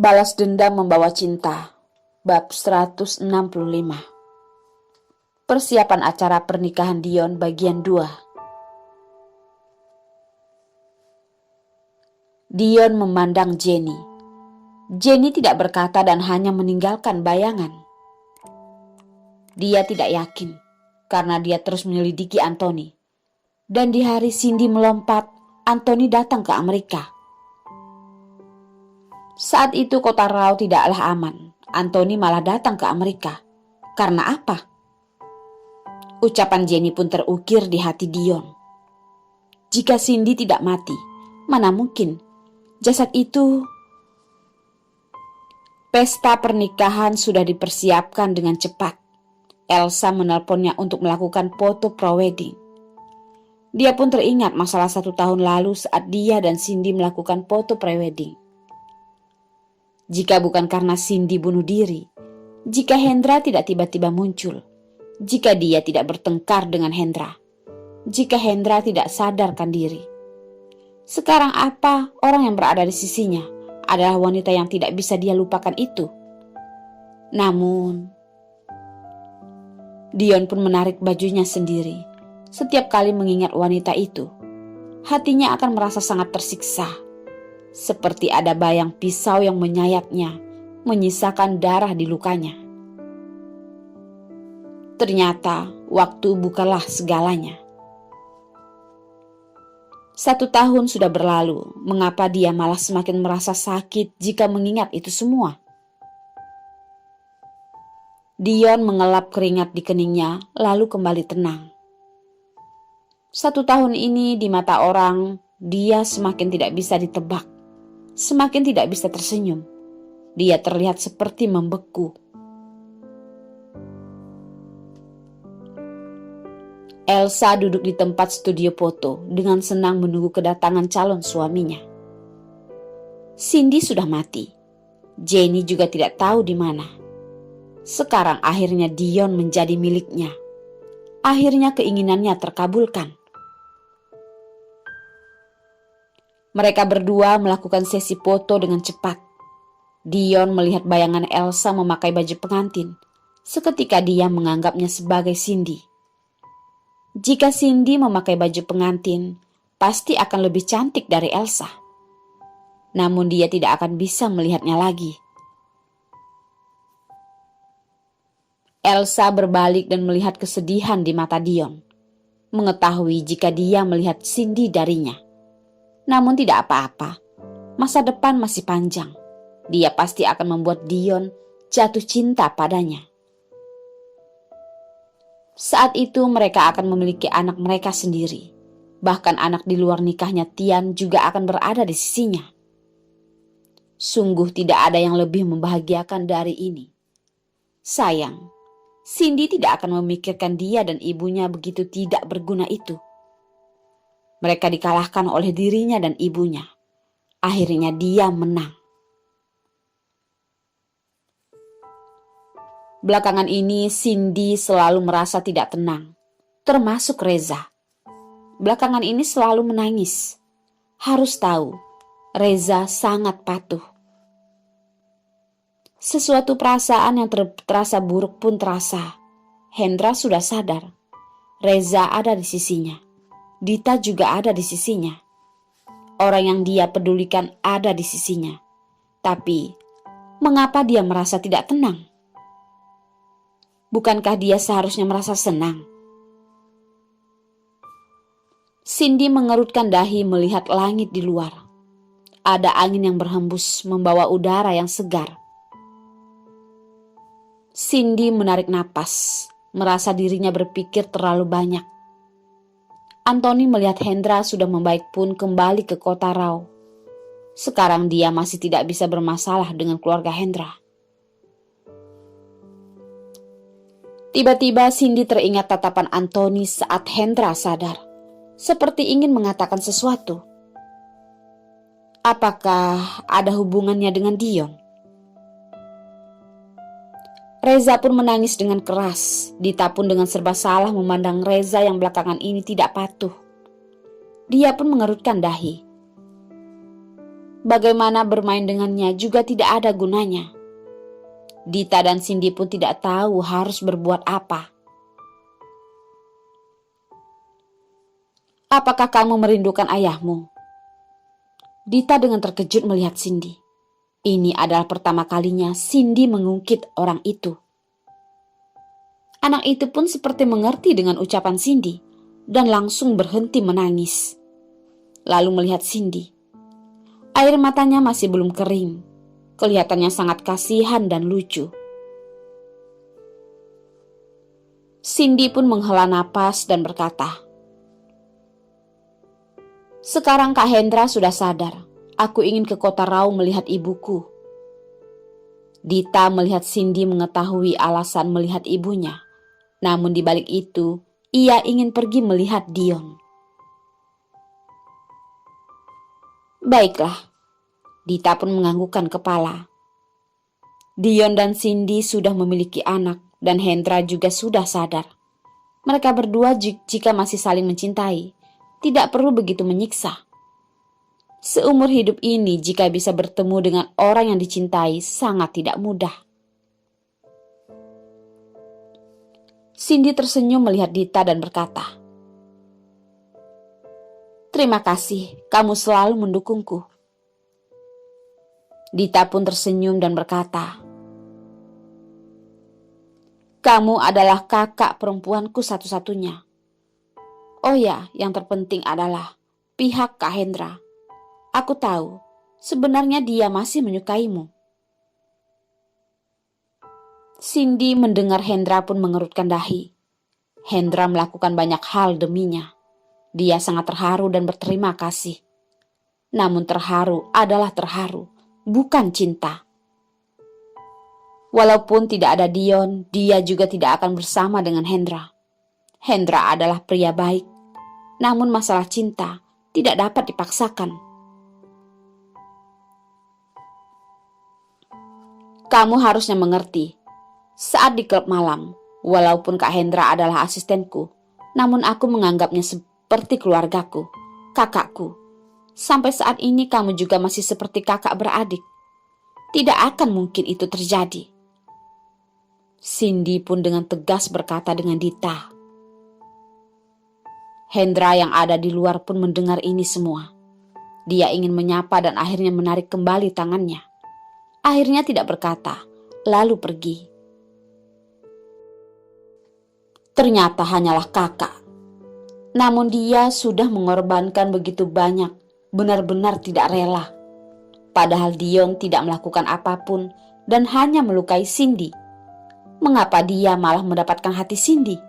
Balas dendam membawa cinta. Bab 165. Persiapan acara pernikahan Dion bagian 2. Dion memandang Jenny. Jenny tidak berkata dan hanya meninggalkan bayangan. Dia tidak yakin karena dia terus menyelidiki Anthony. Dan di hari Cindy melompat, Anthony datang ke Amerika. Saat itu kota Rao tidaklah aman. Anthony malah datang ke Amerika. Karena apa? Ucapan Jenny pun terukir di hati Dion. Jika Cindy tidak mati, mana mungkin jasad itu... Pesta pernikahan sudah dipersiapkan dengan cepat. Elsa menelponnya untuk melakukan foto pre-wedding. Dia pun teringat masalah 1 tahun lalu saat dia dan Cindy melakukan foto pre-wedding. Jika bukan karena Cindy bunuh diri, jika Hendra tidak tiba-tiba muncul, jika dia tidak bertengkar dengan Hendra, jika Hendra tidak sadarkan diri. Sekarang apa orang yang berada di sisinya adalah wanita yang tidak bisa dia lupakan itu. Namun, Dion pun menarik bajunya sendiri. Setiap kali mengingat wanita itu, hatinya akan merasa sangat tersiksa. Seperti ada bayang pisau yang menyayatnya, menyisakan darah di lukanya. Ternyata waktu bukanlah segalanya. 1 tahun sudah berlalu, mengapa dia malah semakin merasa sakit jika mengingat itu semua? Dion mengelap keringat di keningnya, lalu kembali tenang. 1 tahun ini di mata orang, dia semakin tidak bisa ditebak, semakin tidak bisa tersenyum. Dia terlihat seperti membeku. Elsa duduk di tempat studio foto dengan senang menunggu kedatangan calon suaminya. Cindy sudah mati. Jenny juga tidak tahu di mana. Sekarang akhirnya Dion menjadi miliknya. Akhirnya keinginannya terkabulkan. Mereka berdua melakukan sesi foto dengan cepat. Dion melihat bayangan Elsa memakai baju pengantin. Seketika dia menganggapnya sebagai Cindy. Jika Cindy memakai baju pengantin, pasti akan lebih cantik dari Elsa. Namun dia tidak akan bisa melihatnya lagi. Elsa berbalik dan melihat kesedihan di mata Dion. Mengetahui jika dia melihat Cindy darinya. Namun tidak apa-apa. Masa depan masih panjang. Dia pasti akan membuat Dion jatuh cinta padanya. Saat itu mereka akan memiliki anak mereka sendiri. Bahkan anak di luar nikahnya Tian juga akan berada di sisinya. Sungguh tidak ada yang lebih membahagiakan dari ini. Sayang, Cindy tidak akan memikirkan dia dan ibunya begitu tidak berguna itu. Mereka dikalahkan oleh dirinya dan ibunya. Akhirnya dia menang. Belakangan ini Cindy selalu merasa tidak tenang, termasuk Reza. Belakangan ini selalu menangis. Harus tahu, Reza sangat patuh. Sesuatu perasaan yang terasa buruk pun terasa. Hendra sudah sadar. Reza ada di sisinya. Dita juga ada di sisinya. Orang yang dia pedulikan ada di sisinya. Tapi, mengapa dia merasa tidak tenang? Bukankah dia seharusnya merasa senang? Cindy mengerutkan dahi melihat langit di luar. Ada angin yang berhembus membawa udara yang segar. Cindy menarik napas, merasa dirinya berpikir terlalu banyak. Anthony melihat Hendra sudah membaik pun kembali ke kota Rao. Sekarang dia masih tidak bisa bermasalah dengan keluarga Hendra. Tiba-tiba Cindy teringat tatapan Anthony saat Hendra sadar, seperti ingin mengatakan sesuatu. Apakah ada hubungannya dengan Dion? Reza pun menangis dengan keras. Dita pun dengan serba salah memandang Reza yang belakangan ini tidak patuh. Dia pun mengerutkan dahi. Bagaimana bermain dengannya juga tidak ada gunanya. Dita dan Cindy pun tidak tahu harus berbuat apa. Apakah kamu merindukan ayahmu? Dita dengan terkejut melihat Cindy. Ini adalah pertama kalinya Cindy mengungkit orang itu. Anak itu pun seperti mengerti dengan ucapan Cindy dan langsung berhenti menangis. Lalu melihat Cindy. Air matanya masih belum kering. Kelihatannya sangat kasihan dan lucu. Cindy pun menghela napas dan berkata, "Sekarang Kak Hendra sudah sadar. Aku ingin ke Kota Raung melihat ibuku." Dita melihat Cindy mengetahui alasan melihat ibunya. Namun di balik itu, ia ingin pergi melihat Dion. Baiklah, Dita pun menganggukkan kepala. Dion dan Cindy sudah memiliki anak dan Hendra juga sudah sadar. Mereka berdua jika masih saling mencintai, tidak perlu begitu menyiksa. Seumur hidup ini jika bisa bertemu dengan orang yang dicintai sangat tidak mudah. Cindy tersenyum melihat Dita dan berkata, "Terima kasih, kamu selalu mendukungku." Dita pun tersenyum dan berkata, "Kamu adalah kakak perempuanku satu-satunya. Oh ya, yang terpenting adalah pihak Kak Hendra. Aku tahu, sebenarnya dia masih menyukaimu." Cindy mendengar Hendra pun mengerutkan dahi. Hendra melakukan banyak hal deminya. Dia sangat terharu dan berterima kasih. Namun terharu adalah terharu, bukan cinta. Walaupun tidak ada Dion, dia juga tidak akan bersama dengan Hendra. Hendra adalah pria baik. Namun masalah cinta tidak dapat dipaksakan. Kamu harusnya mengerti. Saat di klub malam, walaupun Kak Hendra adalah asistenku, namun aku menganggapnya seperti keluargaku, kakakku. Sampai saat ini kamu juga masih seperti kakak beradik. Tidak akan mungkin itu terjadi. Cindy pun dengan tegas berkata dengan Dita. Hendra yang ada di luar pun mendengar ini semua. Dia ingin menyapa dan akhirnya menarik kembali tangannya. Akhirnya tidak berkata, lalu pergi. Ternyata hanyalah kakak. Namun dia sudah mengorbankan begitu banyak, benar-benar tidak rela. Padahal Dion tidak melakukan apapun dan hanya melukai Cindy. Mengapa dia malah mendapatkan hati Cindy?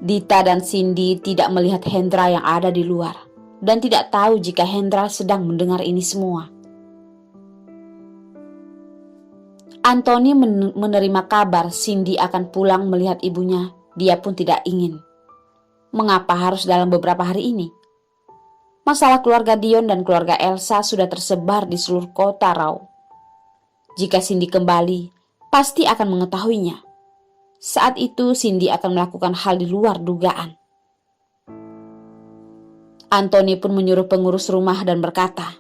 Dita dan Cindy tidak melihat Hendra yang ada di luar dan tidak tahu jika Hendra sedang mendengar ini semua. Anthony menerima kabar Cindy akan pulang melihat ibunya. Dia pun tidak ingin. Mengapa harus dalam beberapa hari ini? Masalah keluarga Dion dan keluarga Elsa sudah tersebar di seluruh kota Raung. Jika Cindy kembali, pasti akan mengetahuinya. Saat itu Cindy akan melakukan hal di luar dugaan. Anthony pun menyuruh pengurus rumah dan berkata,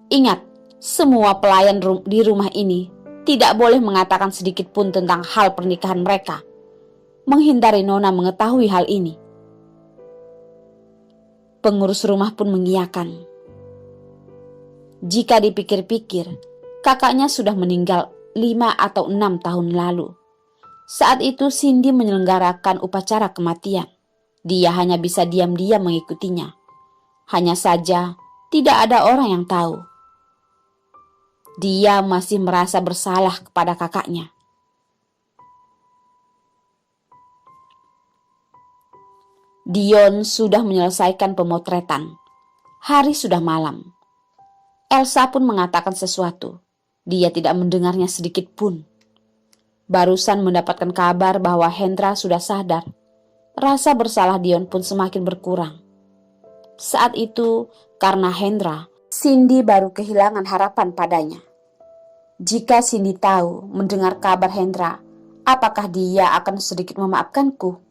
"Ingat, semua pelayan di rumah ini tidak boleh mengatakan sedikit pun tentang hal pernikahan mereka. Menghindari Nona mengetahui hal ini." Pengurus rumah pun mengiyakan. Jika dipikir-pikir, kakaknya sudah meninggal 5 atau 6 tahun lalu. Saat itu Cindy menyelenggarakan upacara kematian. Dia hanya bisa diam-diam mengikutinya. Hanya saja tidak ada orang yang tahu. Dia masih merasa bersalah kepada kakaknya. Dion sudah menyelesaikan pemotretan. Hari sudah malam. Elsa pun mengatakan sesuatu. Dia tidak mendengarnya sedikit pun. Barusan mendapatkan kabar bahwa Hendra sudah sadar. Rasa bersalah Dion pun semakin berkurang. Saat itu, karena Hendra, Cindy baru kehilangan harapan padanya. Jika Cindy tahu mendengar kabar Hendra, apakah dia akan sedikit memaafkanku?